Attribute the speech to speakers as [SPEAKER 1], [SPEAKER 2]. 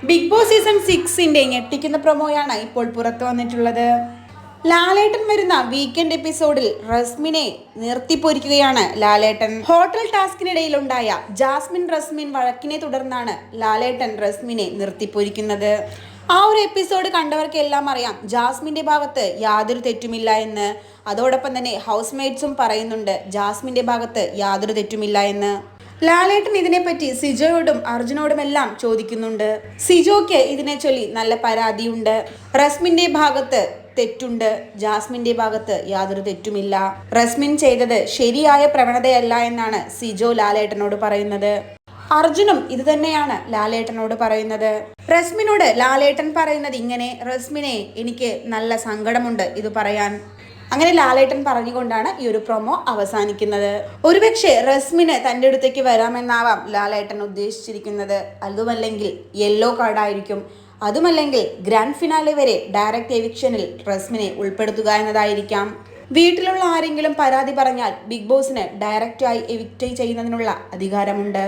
[SPEAKER 1] Big boss season 6ന്റെ ഞെട്ടിക്കുന്ന പ്രൊമോയാണ് ഇപ്പോൾ പുറത്തു വന്നിട്ടുള്ളത്. ലാലേട്ടൻ വരുന്ന വീക്കെൻഡ് എപ്പിസോഡിൽ റസ്മിനെ നിർത്തിപ്പൊരിക്കുകയാണ് ലാലേട്ടൻ. ഹോട്ടൽ ടാസ്കിനിടയിലുണ്ടായ റസ്മിൻ വഴക്കിനെ തുടർന്നാണ് ലാലേട്ടൻ റസ്മിനെ നിർത്തിപ്പൊരിക്കുന്നത്. ആ ഒരു എപ്പിസോഡ് കണ്ടവർക്കെല്ലാം അറിയാം ജാസ്മിന്റെ ഭാഗത്ത് യാതൊരു തെറ്റുമില്ല എന്ന്. അതോടൊപ്പം തന്നെ ഹൗസ് മേറ്റ്സും പറയുന്നുണ്ട് ജാസ്മിന്റെ ഭാഗത്ത് യാതൊരു തെറ്റുമില്ല എന്ന്. ലാലേട്ടൻ ഇതിനെപ്പറ്റി സിജോയോടും അർജുനോടുമെല്ലാം ചോദിക്കുന്നുണ്ട്. സിജോയ്ക്ക് ഇതിനെ ചൊല്ലി നല്ല പരാതിയുണ്ട്. റസ്മിന്റെ ഭാഗത്ത് തെറ്റുണ്ട്, ജാസ്മിന്റെ ഭാഗത്ത് യാതൊരു തെറ്റുമില്ല. റസ്മിൻ ചെയ്തത് ശരിയായ പ്രവണതയല്ല എന്നാണ് സിജോ ലാലേട്ടനോട് പറയുന്നത്. അർജുനും ഇത് തന്നെയാണ് ലാലേട്ടനോട് പറയുന്നത്. റസ്മിനോട് ലാലേട്ടൻ പറയുന്നത് ഇങ്ങനെ: റസ്മിനെ, എനിക്ക് നല്ല സങ്കടമുണ്ട് ഇത് പറയാൻ. അങ്ങനെ ലാലേട്ടൻ പറഞ്ഞുകൊണ്ടാണ് ഈ ഒരു പ്രൊമോ അവസാനിക്കുന്നത്. ഒരുപക്ഷെ റസ്മിന് തൻ്റെ അടുത്തേക്ക് വരാമെന്നാവാം ലാലേട്ടൻ ഉദ്ദേശിച്ചിരിക്കുന്നത്. അതുമല്ലെങ്കിൽ യെല്ലോ കാർഡായിരിക്കും. അതുമല്ലെങ്കിൽ ഗ്രാൻഡ് ഫിനാലെ വരെ ഡയറക്റ്റ് എവിക്ഷനിൽ റസ്മിനെ ഉൾപ്പെടുത്തുക എന്നതായിരിക്കാം. വീട്ടിലുള്ള ആരെങ്കിലും പരാതി പറഞ്ഞാൽ ബിഗ് ബോസിന് ഡയറക്റ്റായി എവിക്റ്റ് ചെയ്യുന്നതിനുള്ള അധികാരമുണ്ട്.